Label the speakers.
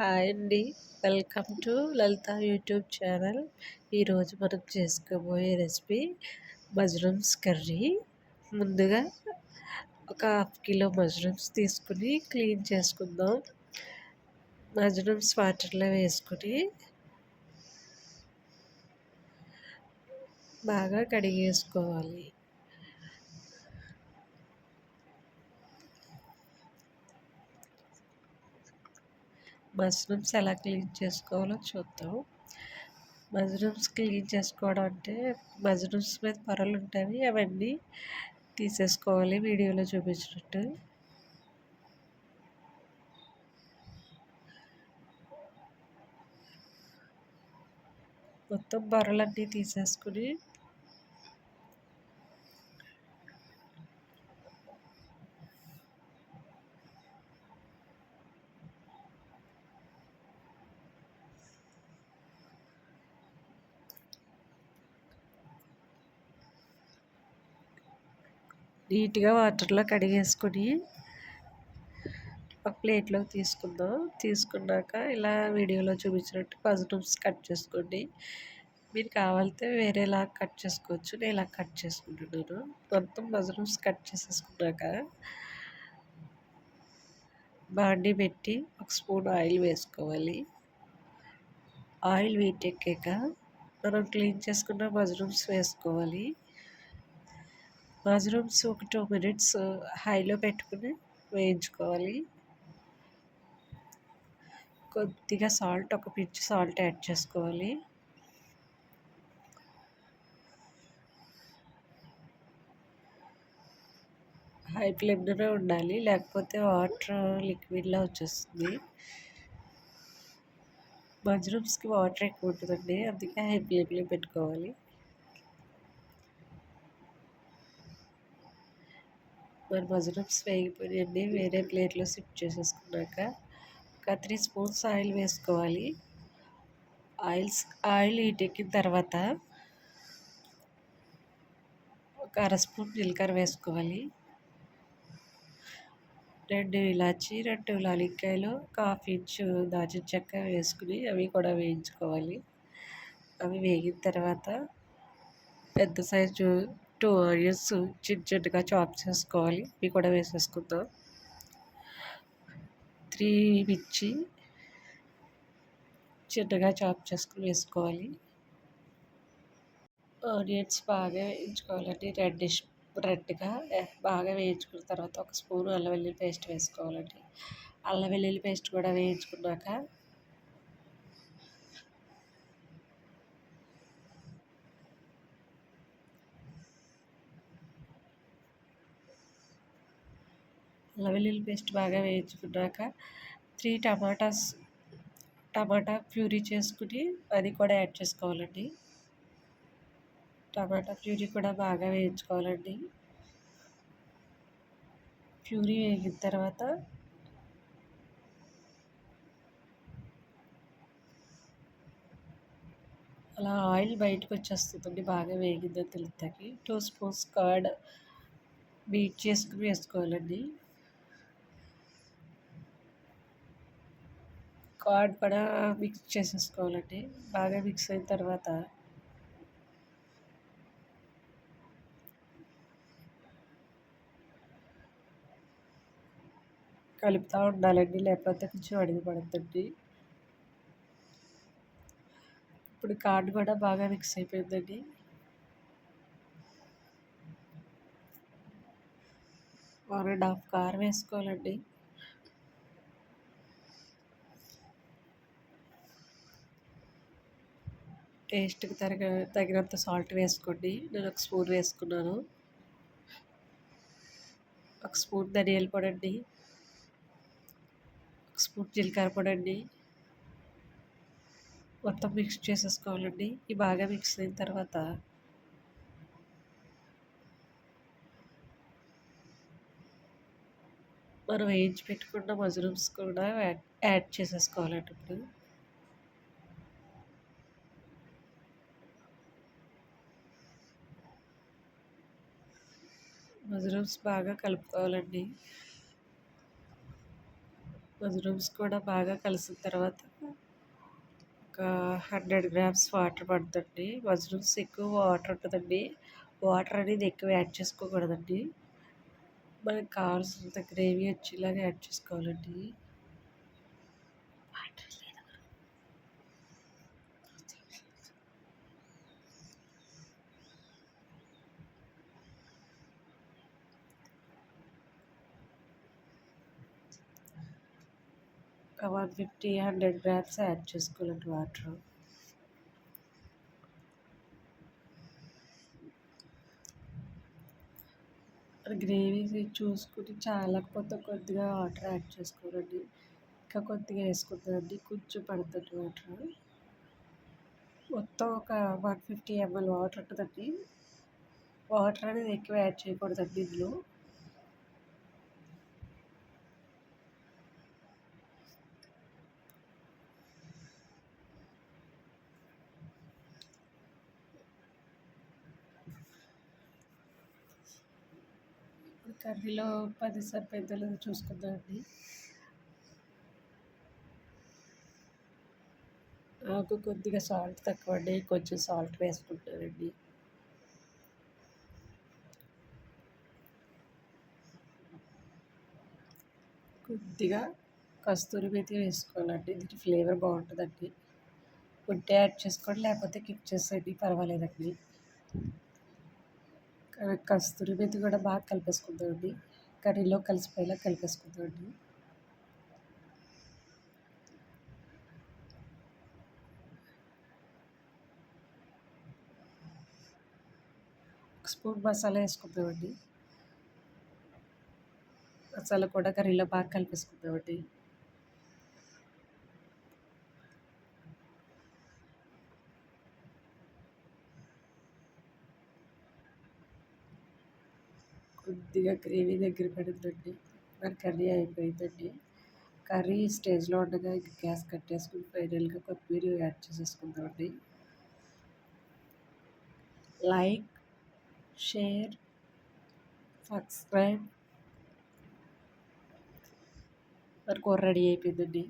Speaker 1: Hi అండి. Welcome to Lalitha YouTube channel. ఈరోజు మనం చేసుకోబోయే రెసిపీ మష్రూమ్స్ కర్రీ. ముందుగా ఒక హాఫ్ కిలో మష్రూమ్స్ తీసుకుని క్లీన్ చేసుకుందాం. మష్రూమ్స్ వాటర్లో వేసుకుని బాగా కడిగేసుకోవాలి. మష్రూమ్స్ ఎలా క్లీన్ చేసుకోవాలో చూద్దాం. మష్రూమ్స్ క్లీన్ చేసుకోవడం అంటే మష్రూమ్స్ మీద పొరలు ఉంటాయి, అవన్నీ తీసేసుకోవాలి వీడియోలో చూపించినట్టు. మొత్తం పొరలన్నీ తీసేసుకుని నీట్గా వాటర్లో కడిగేసుకుని ఒక ప్లేట్లోకి తీసుకుందాం. తీసుకున్నాక ఇలా వీడియోలో చూపించినట్టు మష్రూమ్స్ కట్ చేసుకోండి. మీరు కావాలితే వేరేలా కట్ చేసుకోవచ్చు. నేను ఇలా కట్ చేసుకుంటున్నాను. మొత్తం మష్రూమ్స్ కట్ చేసేసుకున్నాక బాండీ పెట్టి ఒక స్పూన్ ఆయిల్ వేసుకోవాలి. ఆయిల్ వీటెక్కాక మనం క్లీన్ చేసుకున్న మష్రూమ్స్ వేసుకోవాలి. మష్రూమ్స్ ఒక 2 మినిట్స్ హైలో పెట్టుకుని వేయించుకోవాలి. కొద్దిగా సాల్ట్, ఒక పిచ్ సాల్ట్ యాడ్ చేసుకోవాలి. హై ఫ్లేమ్లోనే ఉండాలి, లేకపోతే వాటర్ లిక్విడ్లా వచ్చేస్తుంది. మష్రూమ్స్కి వాటర్ ఎక్కువ ఉంటుందండి, అందుకే హై ఫ్లేమ్లో పెట్టుకోవాలి. మరి మష్రూమ్స్ వేగిపోయినాయండి. వేరే ప్లేట్లో షిఫ్ట్ చేసేసుకున్నాక ఒక 3 స్పూన్స్ ఆయిల్ వేసుకోవాలి. ఆయిల్ హీటెక్కిన తర్వాత ఒక అర స్పూన్ జీలకర్ర వేసుకోవాలి. 2 ఇలాచి, 2 యాలక్కాయలు, ఒక హాఫ్ ఇంచు దాల్చిన చెక్క వేసుకుని అవి కూడా వేయించుకోవాలి. అవి వేగిన తర్వాత పెద్ద సైజు 2 ఆనియన్స్ చిన్న చిన్నగా చాప్ చేసుకోవాలి. ఇవి కూడా వేసేసుకుందాం. 3 మిర్చి చిన్నగా చాప్ చేసుకుని వేసుకోవాలి. ఆనియన్స్ బాగా వేయించుకోవాలండి. రెడ్గా బాగా వేయించుకున్న తర్వాత ఒక స్పూన్ అల్లం వెల్లుల్లి పేస్ట్ వేసుకోవాలండి. అల్లం వెల్లుల్లి పేస్ట్ కూడా వేయించుకున్నాక అల్లం వెల్లుల్లి పేస్ట్ బాగా వేయించుకున్నాక 3 టమాటా ప్యూరీ చేసుకుని అది కూడా యాడ్ చేసుకోవాలండి. టమాటా ప్యూరీ కూడా బాగా వేయించుకోవాలండి. ప్యూరీ వేగిన తర్వాత అలా ఆయిల్ బయటకు వచ్చేస్తుందండి, బాగా వేగిందని తెలుస్తుంది. 2 స్పూన్స్ కర్డ్ బీట్ చేసుకుని వేసుకోవాలండి. కర్డ్ కూడా మిక్స్ చేసేసుకోవాలండి. బాగా మిక్స్ అయిన తర్వాత కలుపుతూ ఉండాలండి, లేకపోతే కొంచెం అడుగు పడుతుంది. ఇప్పుడు కర్డ్ కూడా బాగా మిక్స్ అయిపోయిందండి. వన్ అండ్ హాఫ్ కారం వేసుకోవాలండి. టేస్ట్కి తగినంత సాల్ట్ వేసుకోండి. నేను ఒక స్పూన్ వేసుకున్నాను. ఒక స్పూన్ ధనియాల పొడి అండి, ఒక స్పూన్ జీలకర్ర పొడి అండి. మొత్తం మిక్స్ చేసేసుకోవాలండి. ఇవి బాగా మిక్స్ అయిన తర్వాత మనం వేయించి పెట్టుకున్న మష్రూమ్స్ కూడా యాడ్ చేసేసుకోవాలండి. ఇప్పుడు మష్రూమ్స్ బాగా కలుపుకోవాలండి. మష్రూమ్స్ కూడా బాగా కలిసిన తర్వాత ఒక 100 గ్రామ్స్ వాటర్ పడుతుంది. మష్రూమ్స్ ఎక్కువ వాటర్ ఉంటుందండి. వాటర్ అనేది ఎక్కువ యాడ్ చేసుకోకూడదండి. మనకు కావాల్సినంత గ్రేవీ వచ్చేలాగా యాడ్ చేసుకోవాలండి. ఒక 150, 100 గ్రామ్స్ యాడ్ చేసుకోవాలండి వాటర్. గ్రేవీ చూసుకుని చాలకపోతే కొద్దిగా వాటర్ యాడ్ చేసుకోవాలండి. ఇంకా కొద్దిగా వేసుకుంటుందండి, కొంచెం పడుతుంది వాటర్. మొత్తం ఒక 150 ml వాటర్ ఉంటుందండి. వాటర్ అనేది ఎక్కువ యాడ్ చేయకూడదండి ఇందులో. కర్రీలో 10 సరిపోయేదో చూసుకుందామండి. నాకు కొద్దిగా సాల్ట్ తక్కువ అండి, కొంచెం సాల్ట్ వేసుకుంటానండి. కొద్దిగా కస్తూరి మేతి వేసుకోవాలండి, దీని ఫ్లేవర్ బాగుంటుందండి. ఉంటే యాడ్ చేసుకోండి, లేకపోతే కిక్ చేసేయండి, పర్వాలేదండి. కస్తూరి మేతి కూడా బాగా కలిపేసుకుందామండి, కర్రీలో కలిసిపోయేలా కలిపేసుకుందామండి. ఒక స్పూన్ మసాలా వేసుకుందామండి. మసాలా కూడా కర్రీలో బాగా కలిపేసుకుందామండి. కొద్దిగా గ్రేవీ దగ్గర పడిందండి, మన కర్రీ అయిపోయిందండి. కర్రీ స్టేజ్లో ఉండగా ఇంక గ్యాస్ కట్టేసుకుని ఫైనల్గా కొత్తిమీర యాడ్ చేసేసుకుందామండి. Like, share, subscribe. మన కూర రెడీ అయిపోయిందండి.